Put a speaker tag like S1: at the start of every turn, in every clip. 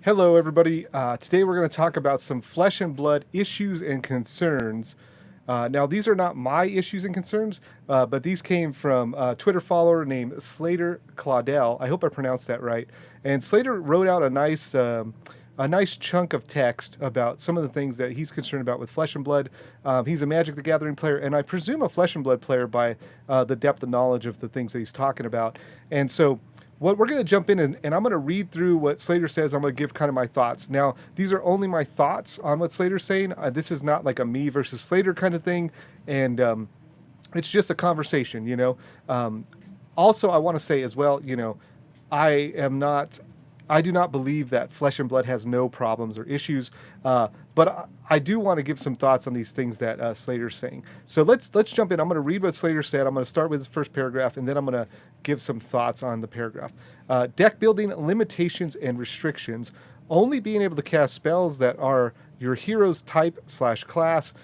S1: Hello, everybody. Today we're going to talk about some flesh and blood issues and concerns. Now, these are not my issues and concerns, but these came from a Twitter follower named Slater Claudel. I hope I pronounced that right. And Slater wrote out a nice chunk of text about some of the things that he's concerned about with Flesh and Blood. He's a Magic the Gathering player, and I presume a Flesh and Blood player by the depth of knowledge of the things that he's talking about. And so what we're going to jump in and I'm going to read through what Slater says. I'm going to give kind of my thoughts. Now, these are only my thoughts on what Slater's saying. This is not like a me versus Slater kind of thing, and it's just a conversation, Also, I want to say as well, I am not. I do not believe that Flesh and Blood has no problems or issues, but I do want to give some thoughts on these things that Slater's saying. So let's jump in. I'm going to read what Slater said. I'm going to start with his first paragraph, and then I'm going to give some thoughts on the paragraph. Deck building limitations and restrictions. Only being able to cast spells that are your hero's type/class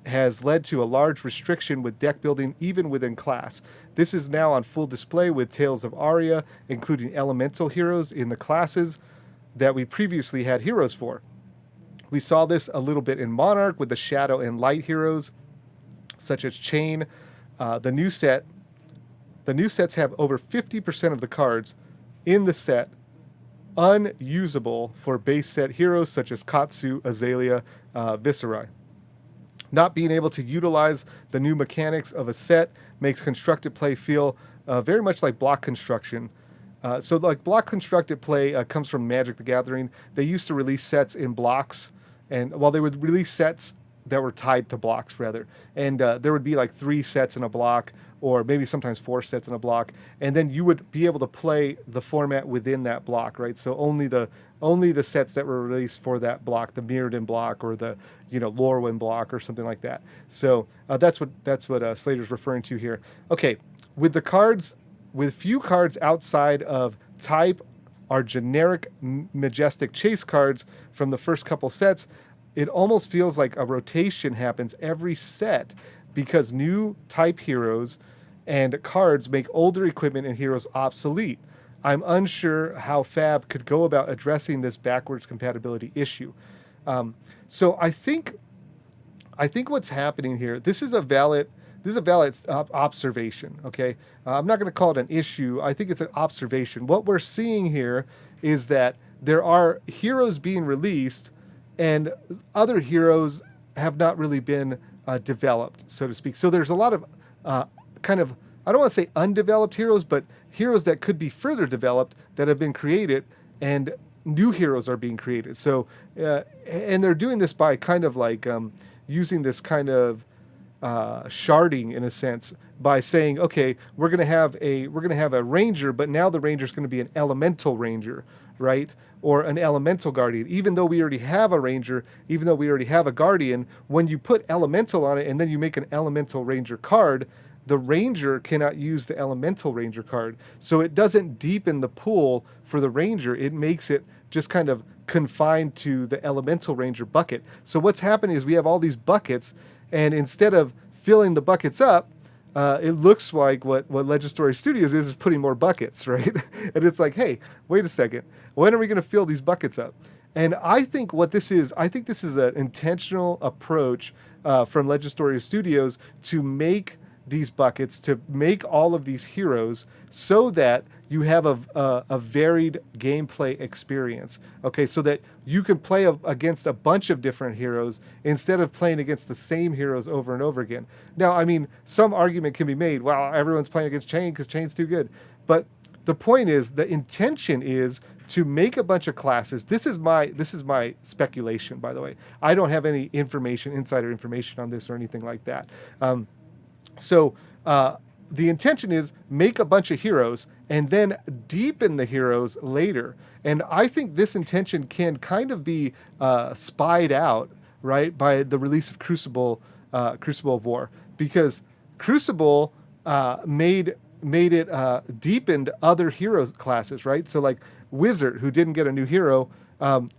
S1: has led to a large restriction with deck building even within class. This is now on full display with Tales of Aria, including elemental heroes in the classes that we previously had heroes for. We saw this a little bit in Monarch with the shadow and light heroes, such as Chain. The new sets have over 50% of the cards in the set unusable for base set heroes such as Katsu, Azalea, Viserai. Not being able to utilize the new mechanics of a set makes constructed play feel very much like block construction. So block constructed play comes from Magic the Gathering. They used to release sets in blocks, and they would release sets that were tied to blocks rather. And there would be like 3 sets in a block, or maybe sometimes 4 sets in a block, and then you would be able to play the format within that block, right? So only the sets that were released for that block, the Mirrodin block or the Lorwyn block or something like that. So that's what Slater's referring to here. Okay, with few cards outside of type are generic majestic chase cards from the first couple sets. It almost feels like a rotation happens every set because new type heroes and cards make older equipment and heroes obsolete. I'm unsure how Fab could go about addressing this backwards compatibility issue. So I think what's happening here. This is a valid observation. Okay, I'm not going to call it an issue. I think it's an observation. What we're seeing here is that there are heroes being released, and other heroes have not really been developed, so to speak. So there's a lot of I don't want to say undeveloped heroes, but heroes that could be further developed that have been created, and new heroes are being created. So, and they're doing this by kind of like using this kind of sharding in a sense by saying, okay, we're going to have a ranger, but now the ranger is going to be an elemental ranger, right? Or an elemental guardian. Even though we already have a ranger, even though we already have a guardian, when you put elemental on it and then you make an elemental ranger card, the ranger cannot use the elemental ranger card. So it doesn't deepen the pool for the ranger. It makes it just kind of confined to the elemental ranger bucket. So what's happening is we have all these buckets, and instead of filling the buckets up, it looks like what Legendary Studios is putting more buckets, right? And it's like, hey, wait a second. When are we going to fill these buckets up? And I think this is an intentional approach from Legendary Studios to make these buckets, to make all of these heroes so that you have a varied gameplay experience. Okay, so that you can play against a bunch of different heroes instead of playing against the same heroes over and over again. Now, I mean, some argument can be made, well, everyone's playing against Chain because Chain's too good. But the point is, the intention is to make a bunch of classes. This is my speculation, by the way. I don't have any insider information on this or anything like that. So the intention is make a bunch of heroes and then deepen the heroes later. And I think this intention can kind of be spied out, right, by the release of Crucible of War, because Crucible made it deepened other heroes classes, right? So like Wizard, who didn't get a new hero,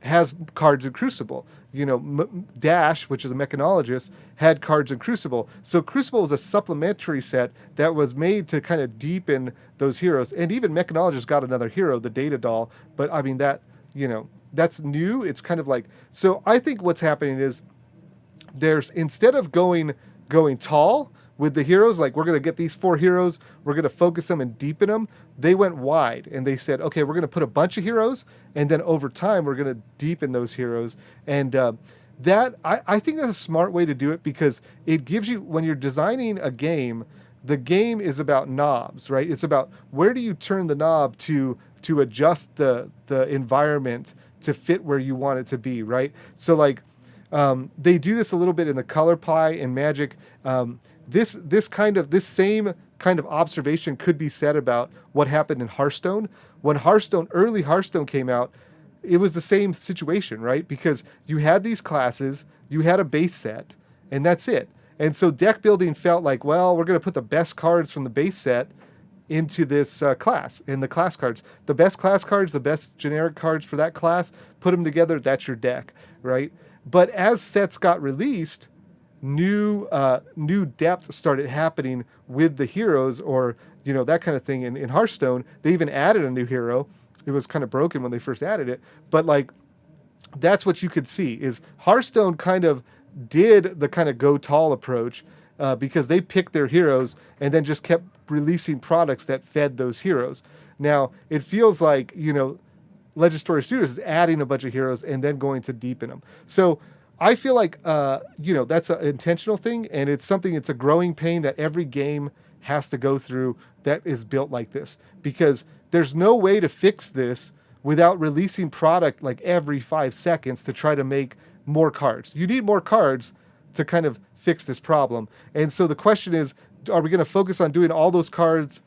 S1: has cards in Crucible. Dash, which is a mechanologist, had cards in Crucible. So Crucible was a supplementary set that was made to kind of deepen those heroes. And even mechanologist got another hero, the Data Doll. But I mean, that that's new. It's kind of like, so I think what's happening is there's, instead of going tall with the heroes, like we're going to get these 4 heroes, we're going to focus them and deepen them, they went wide and they said, okay, we're going to put a bunch of heroes, and then over time we're going to deepen those heroes. And that I think that's a smart way to do it, because it gives you, when you're designing a game, the game is about knobs, right? It's about where do you turn the knob to adjust the environment to fit where you want it to be, right? So like, they do this a little bit in the color pie and Magic. This same kind of observation could be said about what happened in Hearthstone. When early Hearthstone came out, it was the same situation, right? Because you had these classes, you had a base set, and that's it. And so deck building felt like, well, we're going to put the best cards from the base set into this class, in the class cards. The best class cards, the best generic cards for that class, put them together, that's your deck, right? But as sets got released, new depth started happening with the heroes, or that kind of thing. In Hearthstone, they even added a new hero. It was kind of broken when they first added it, but like, that's what you could see is Hearthstone kind of did the kind of go tall approach, because they picked their heroes and then just kept releasing products that fed those heroes. Now it feels like Legendary Studios is adding a bunch of heroes and then going to deepen them. So I feel like that's an intentional thing, and it's a growing pain that every game has to go through that is built like this, because there's no way to fix this without releasing product like every 5 seconds to try to make more cards. You need more cards to kind of fix this problem. And so the question is, are we going to focus on doing all those cards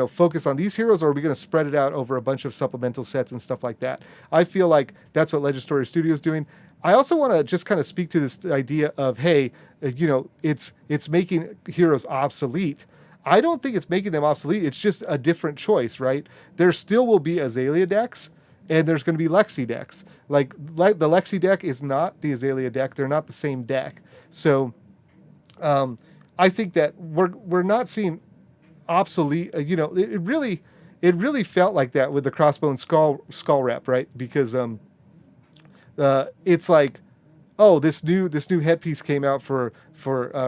S1: focus on these heroes, or are we going to spread it out over a bunch of supplemental sets and stuff like that? I feel like that's what Legendary Studios is doing. I also want to just kind of speak to this idea of, hey, it's making heroes obsolete. I don't think it's making them obsolete. It's just a different choice, right? There still will be Azalea decks, and there's going to be Lexi decks. Like the Lexi deck is not the Azalea deck. They're not the same deck. So I think that we're not seeing obsolete. It really felt like that with the Crossbone skull wrap, right? Because it's like, oh, this new headpiece came out for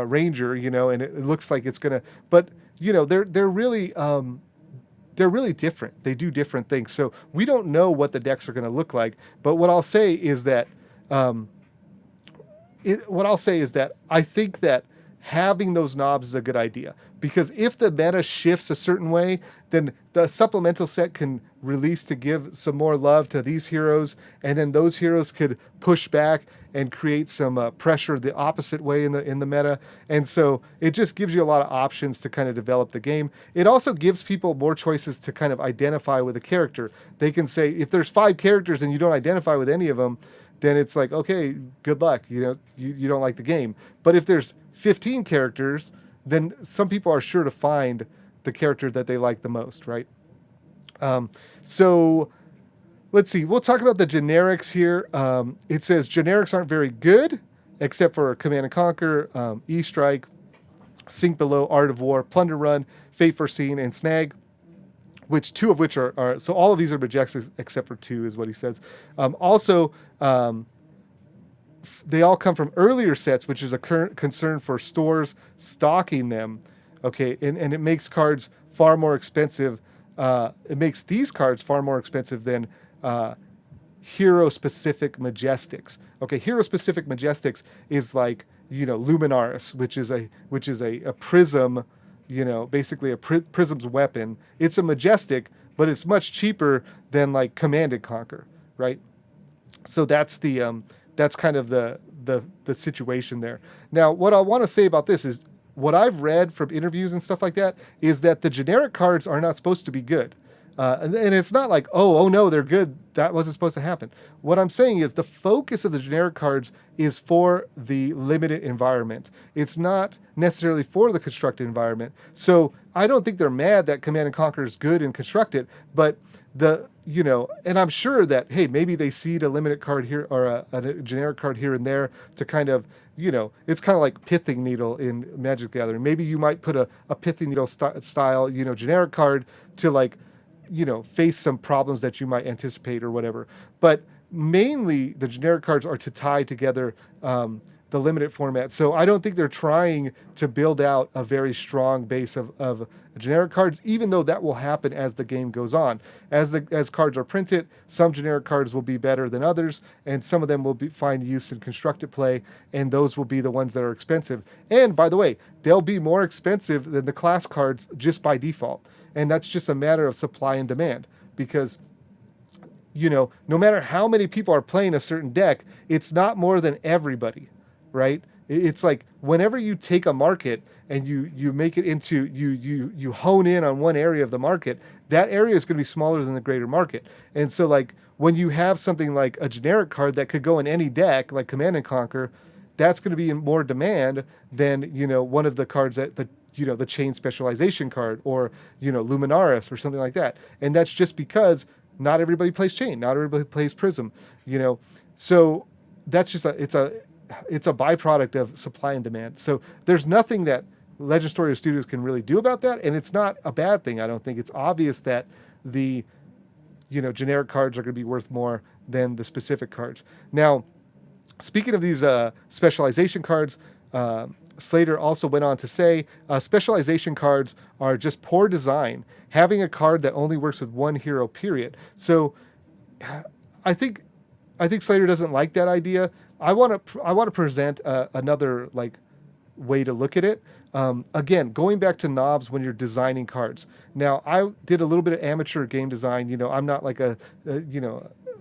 S1: Ranger, and it looks like it's gonna, but they're really different. They do different things. So we don't know what the decks are going to look like. But what I'll say is that I think that having those knobs is a good idea, because if the meta shifts a certain way, then the supplemental set can release to give some more love to these heroes, and then those heroes could push back and create some pressure the opposite way in the meta. And so it just gives you a lot of options to kind of develop the game. It also gives people more choices to kind of identify with a character. They can say, if there's 5 characters and you don't identify with any of them, then it's like, okay, good luck. You don't like the game. But if there's 15 characters, then some people are sure to find the character that they like the most, right? So let's see. We'll talk about the generics here. It says generics aren't very good, except for Command and Conquer, E-Strike, Sink Below, Art of War, Plunder Run, Fate Foreseen, and Snag, which 2 of which are so all of these are rejects except for 2 is what he says. They all come from earlier sets, which is a current concern for stores stocking them. Okay, and it makes cards far more expensive. It makes these cards far more expensive than hero-specific Majestics. Okay, hero-specific Majestics is like Luminaris, which is a prism, basically a prism's weapon. It's a Majestic, but it's much cheaper than like Command and Conquer, right? So that's that's kind of the situation there. Now, what I want to say about this is, what I've read from interviews and stuff like that is that the generic cards are not supposed to be good. And it's not like, oh no, they're good. That wasn't supposed to happen. What I'm saying is the focus of the generic cards is for the limited environment. It's not necessarily for the constructed environment. So I don't think they're mad that Command and Conquer is good and constructed, but and I'm sure that, hey, maybe they seed a limited card here or a generic card here and there to kind of, it's kind of like Pithing Needle in Magic the Gathering. Maybe you might put a Pithing Needle style, generic card to like face some problems that you might anticipate or whatever. But mainly the generic cards are to tie together the limited format. So I don't think they're trying to build out a very strong base of generic cards, even though that will happen as the game goes on. As cards are printed, some generic cards will be better than others, and some of them will find use in constructed play, and those will be the ones that are expensive. And by the way, they'll be more expensive than the class cards just by default. And that's just a matter of supply and demand, because no matter how many people are playing a certain deck, it's not more than everybody, right? It's like whenever you take a market and you make it into, you hone in on one area of the market, that area is going to be smaller than the greater market. And so like when you have something like a generic card that could go in any deck, like Command and Conquer, that's going to be in more demand than, one of the cards that the chain specialization card, or, Luminaris or something like that. And that's just because not everybody plays chain, not everybody plays prism, so that's just it's a byproduct of supply and demand. So there's nothing that Legend Story Studios can really do about that. And it's not a bad thing. I don't think it's obvious that the, generic cards are going to be worth more than the specific cards. Now, speaking of these specialization cards, Slater also went on to say, specialization cards are just poor design, having a card that only works with one hero, period. So I think Slater doesn't like that idea. I want to present another way to look at it. Again, going back to knobs when you're designing cards. Now, I did a little bit of amateur game design. I'm not like a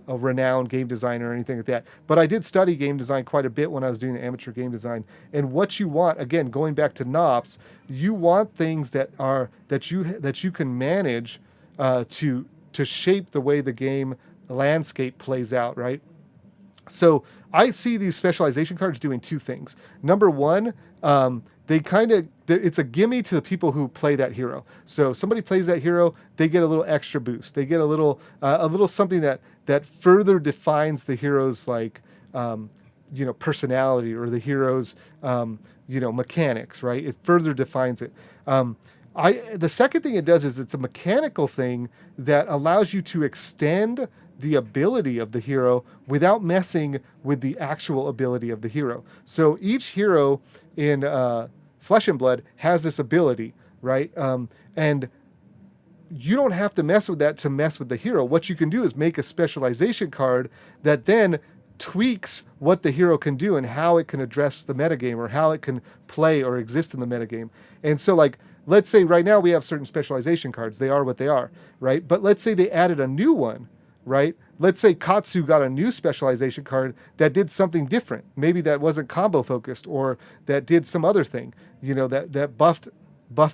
S1: renowned game designer or anything like that, but I did study game design quite a bit when I was doing the amateur game design. And what you want, again, going back to knobs, you want things that you can manage to shape the way the game landscape plays out, right? So I see these specialization cards doing two things. Number one, it's a gimme to the people who play that hero. So somebody plays that hero, they get a little extra boost. They get a little something that further defines the hero's personality, or the hero's mechanics, right? It further defines it. The second thing it does is it's a mechanical thing that allows you to extend the ability of the hero without messing with the actual ability of the hero. So each hero in Flesh and Blood has this ability, right? And you don't have to mess with that to mess with the hero. What you can do is make a specialization card that then tweaks what the hero can do and how it can address the metagame, or how it can play or exist in the metagame. And so let's say right now we have certain specialization cards. They are what they are, right? But let's say they added a new one, right? Let's say Katsu got a new specialization card that did something different. Maybe that wasn't combo focused, or that did some other thing, that buffed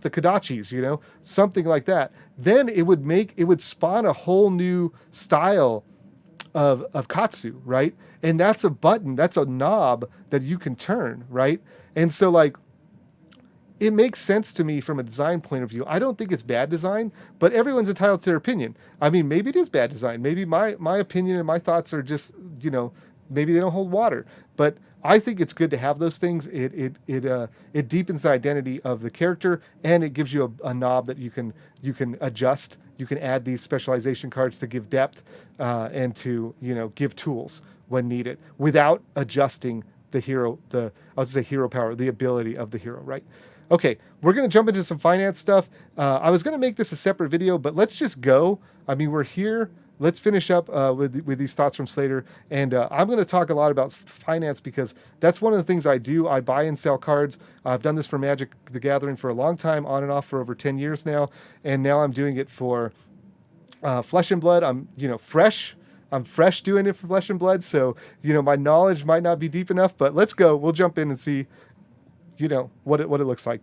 S1: the Kodachis, something like that. Then it would spawn a whole new style of Katsu, right? And that's a button, that's a knob that you can turn, right? And so it makes sense to me from a design point of view. I don't think it's bad design, but everyone's entitled to their opinion. I mean, maybe it is bad design. Maybe my opinion and my thoughts are just, maybe they don't hold water. But I think it's good to have those things. It deepens the identity of the character, and it gives you a knob that you can adjust. You can add these specialization cards to give depth and to give tools when needed, without adjusting the hero, hero power, the ability of the hero, right? Okay, we're going to jump into some finance stuff. I was going to make this a separate video, but let's just go. I mean, we're here. Let's finish up with these thoughts from Slater. And I'm going to talk a lot about finance, because that's one of the things I do. I buy and sell cards. I've done this for Magic the Gathering for a long time, on and off for over 10 years now. And now I'm doing it for Flesh and Blood. I'm fresh. I'm fresh doing it for Flesh and Blood. So, my knowledge might not be deep enough, but let's go. We'll jump in and see what it looks like.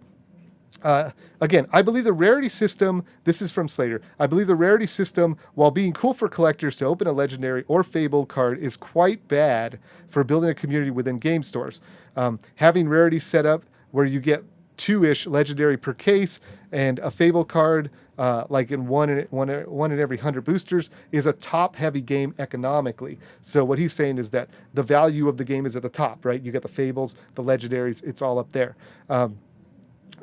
S1: Again, I believe the rarity system, this is from Slater, I believe the rarity system, while being cool for collectors to open a legendary or fabled card, is quite bad for building a community within game stores. Having rarity set up where you get 2-ish legendary per case and a fable card in one in every 100 boosters is a top-heavy game economically. So what he's saying is that the value of the game is at the top, right? You get the fables, the legendaries, it's all up there.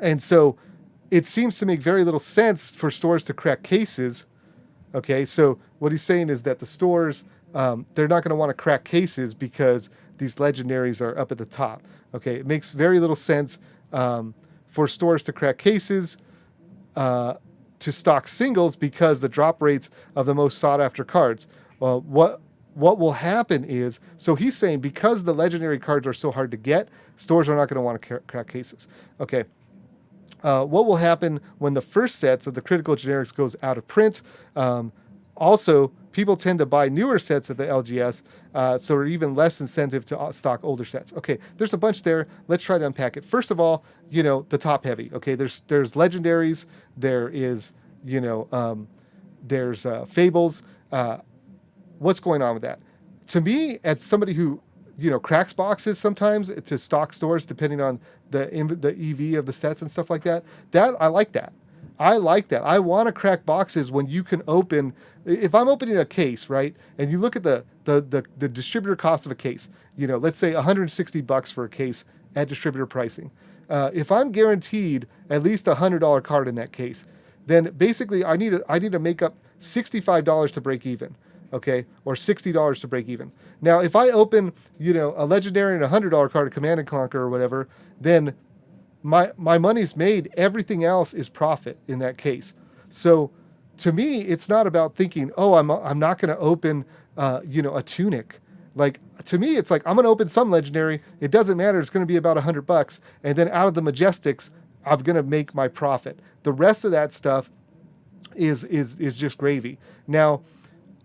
S1: And so it seems to make very little sense for stores to crack cases Okay, so what he's saying is that the stores, they're not going to want to crack cases because these legendaries are up at the top. Okay, it makes very little sense for stores to crack cases to stock singles because the drop rates of the most sought after cards. What will happen is, so he's saying because the legendary cards are so hard to get, stores are not going to want to crack cases. Okay. What will happen when the first sets of the critical generics goes out of print? Also, people tend to buy newer sets at the LGS, so there's even less incentive to stock older sets. Okay, there's a bunch there. Let's try to unpack it. First of all, the top heavy. Okay, there's legendaries. There is, there's fables. What's going on with that? To me, as somebody who cracks boxes sometimes to stock stores, depending on the EV of the sets and stuff like that. I like that. I like that. I want to crack boxes when you can open. If I'm opening a case, right, and you look at the distributor cost of a case, let's say $160 for a case at distributor pricing. If I'm guaranteed at least $100 card in that case, then basically I need to make up $65 to break even. Okay, or $60 to break even. Now, if I open, a legendary and $100 card, a Command and Conquer or whatever, then my money's made. Everything else is profit in that case. So, to me, it's not about thinking, oh, I'm not going to open, a tunic. Like, to me, it's like I'm going to open some legendary. It doesn't matter. It's going to be about $100, and then out of the Majestics, I'm going to make my profit. The rest of that stuff is just gravy. Now,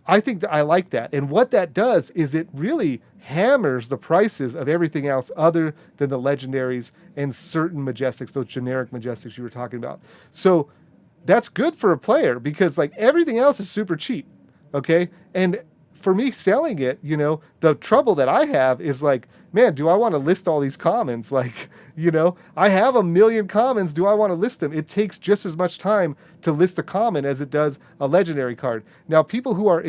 S1: I think that I like that. And what that does is it really hammers the prices of everything else other than the legendaries and certain Majestics, those generic Majestics you were talking about. So that's good for a player because like everything else is super cheap. Okay. And for me selling it, the trouble that I have is like, man, do I want to list all these commons? Like, I have 1 million commons. Do I want to list them? It takes just as much time to list a common as it does a legendary card. Now, people who are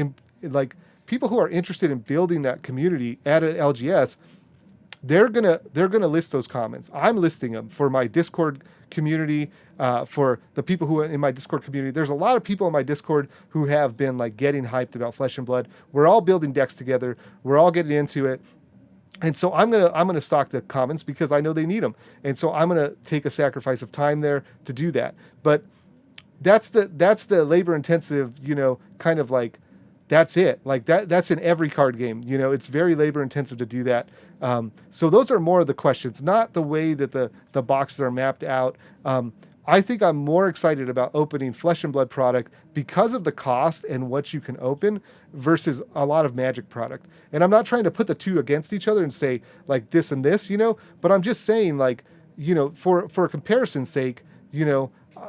S1: interested in building that community at an LGS, they're gonna list those commons. I'm listing them for my Discord community, for the people who are in my Discord community. There's a lot of people in my Discord who have been like getting hyped about Flesh and Blood. We're all building decks together. We're all getting into it. And so I'm gonna stock the commons because I know they need them. And so I'm gonna take a sacrifice of time there to do that. But that's the labor intensive, kind of like that's it. Like that's in every card game. It's very labor intensive to do that. So those are more of the questions, not the way that the boxes are mapped out. I think I'm more excited about opening Flesh and Blood product because of the cost and what you can open versus a lot of Magic product. And I'm not trying to put the two against each other and say like this and this, but I'm just saying like, for comparison's sake,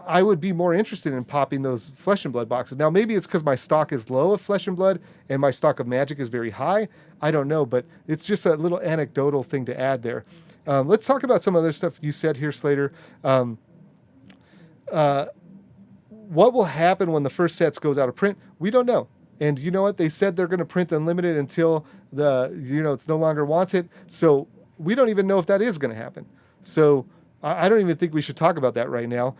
S1: I would be more interested in popping those Flesh and Blood boxes. Now, maybe it's because my stock is low of Flesh and Blood and my stock of Magic is very high. I don't know, but it's just a little anecdotal thing to add there. Let's talk about some other stuff you said here, Slater. What will happen when the first sets goes out of print? We don't know. And you know what? They said they're going to print unlimited until it's no longer wanted. So we don't even know if that is going to happen. So I don't even think we should talk about that right now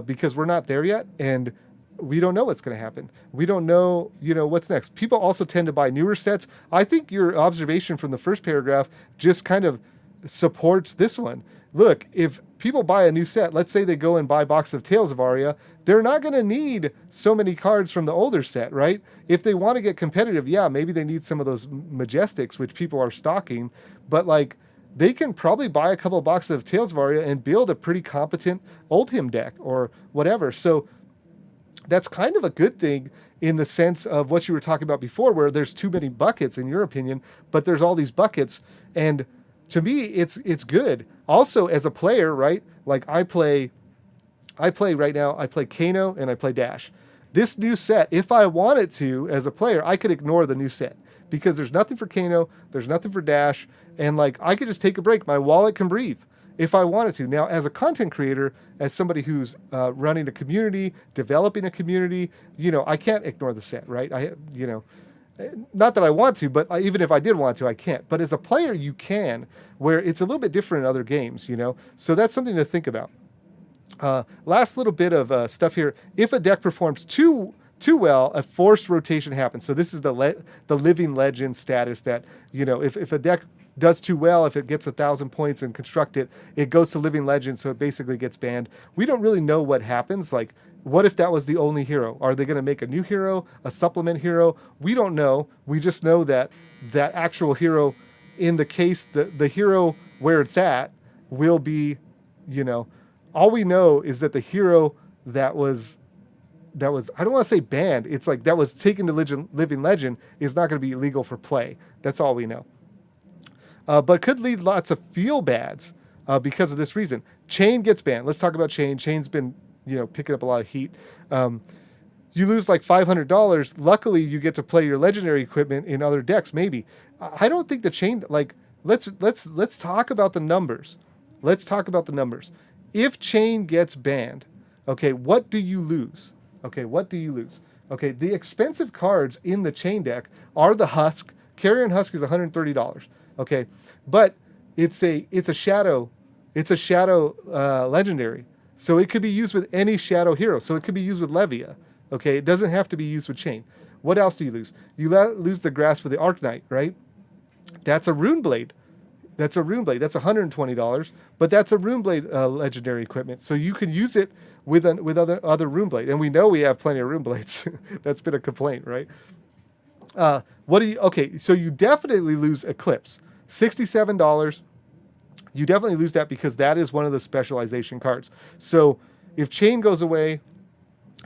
S1: because we're not there yet. And we don't know what's going to happen. We don't know, what's next. People also tend to buy newer sets. I think your observation from the first paragraph just kind of supports this one. Look, if people buy a new set, let's say they go and buy a box of Tales of Aria, they're not going to need so many cards from the older set, right? If they want to get competitive, yeah, maybe they need some of those Majestics, which people are stocking, but like they can probably buy a couple of boxes of Tales of Aria and build a pretty competent Oldhim deck or whatever. So that's kind of a good thing in the sense of what you were talking about before, where there's too many buckets in your opinion, but there's all these buckets. And to me, it's good. Also, as a player, right? Like I play right now, I play Kano and I play Dash. This new set, if I wanted to, as a player, I could ignore the new set because there's nothing for Kano, there's nothing for Dash, and like I could just take a break. My wallet can breathe if I wanted to. Now, as a content creator, as somebody who's running a community, developing a community, I can't ignore the set, right? Not that I want to, but even if I did want to, I can't. But as a player, you can, where it's a little bit different in other games, So that's something to think about. Last little bit of stuff here. If a deck performs too too well, a forced rotation happens. So this is the living legend status that, if a deck does too well, if it gets 1,000 points and construct it, it goes to living legend, so it basically gets banned. We don't really know what happens. Like, what if that was the only hero? Are they going to make a new hero, a supplement hero? We don't know. We just know that that actual hero, in the case, the hero where it's at will be, all we know is that the hero that was I don't want to say banned. It's like that was taken to living legend is not going to be legal for play. That's all we know. But could lead lots of feel bads because of this reason. Chain gets banned. Let's talk about Chain. Chain's been, picking up a lot of heat. You lose like $500. Luckily, you get to play your legendary equipment in other decks. Maybe. I don't think the Chain, like, let's talk about the numbers. Let's talk about the numbers. If Chain gets banned, okay, what do you lose? Okay, what do you lose? Okay, the expensive cards in the Chain deck are the Husk. Carrion Husk is $130. Okay, but it's a shadow legendary. So it could be used with any shadow hero. So it could be used with Levia. Okay, it doesn't have to be used with Chain. What else do you lose? You lose the Grasp of the Arknight, right? That's a Rune Blade. That's $120, but that's a Rune Blade legendary equipment. So you can use it with other Rune Blade, and we know we have plenty of Rune Blades. That's been a complaint, right? Okay, so you definitely lose Eclipse, $67. You definitely lose that because that is one of the specialization cards. So if Chain goes away,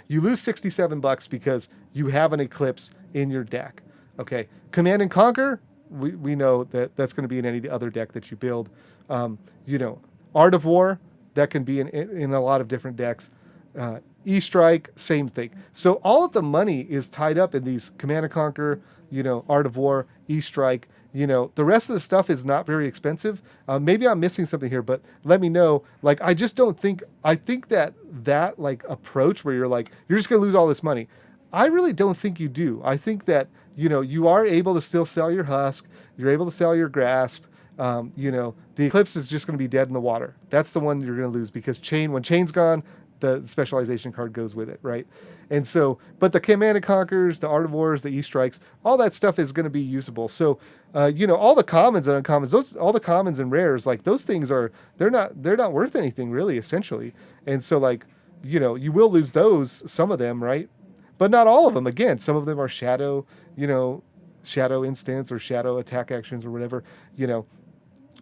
S1: you lose $67 because you have an Eclipse in your deck. Okay, Command and Conquer, we know that that's going to be in any other deck that you build. Art of War, that can be in a lot of different decks. E-Strike, same thing. So all of the money is tied up in these Command and Conquer, Art of War, E-Strike. The rest of the stuff is not very expensive. Maybe I'm missing something here, but let me know. Like, I just don't think, I think that like approach where you're like, you're just going to lose all this money. I really don't think you do. I think that, you are able to still sell your Husk. You're able to sell your Grasp. The Eclipse is just going to be dead in the water. That's the one you're going to lose because when Chain's gone, the specialization card goes with it, right? And so, but the Command and Conquers, the Art of Wars, the E-Strikes, all that stuff is going to be usable. So, all the commons and uncommons, all the commons and rares, like those things they're not worth anything really, essentially. And so, like, you will lose those, some of them, right? But not all of them. Again, some of them are shadow instants or shadow attack actions or whatever,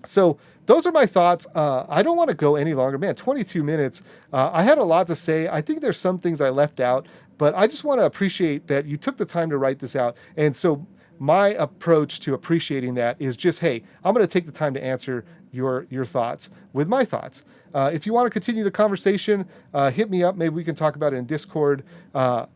S1: So those are my thoughts. I don't want to go any longer. Man, 22 minutes. I had a lot to say. I think there's some things I left out, but I just want to appreciate that you took the time to write this out. And so my approach to appreciating that is just, hey, I'm going to take the time to answer your thoughts with my thoughts. If you want to continue the conversation, hit me up. Maybe we can talk about it in Discord.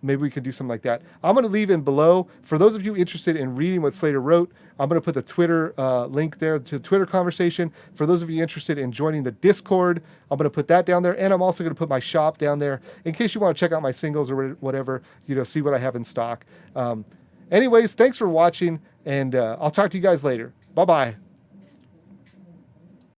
S1: Maybe we can do something like that. I'm going to leave in below. For those of you interested in reading what Slater wrote, I'm going to put the Twitter link there to the Twitter conversation. For those of you interested in joining the Discord, I'm going to put that down there. And I'm also going to put my shop down there in case you want to check out my singles or whatever, see what I have in stock. Anyways, thanks for watching, and I'll talk to you guys later. Bye-bye.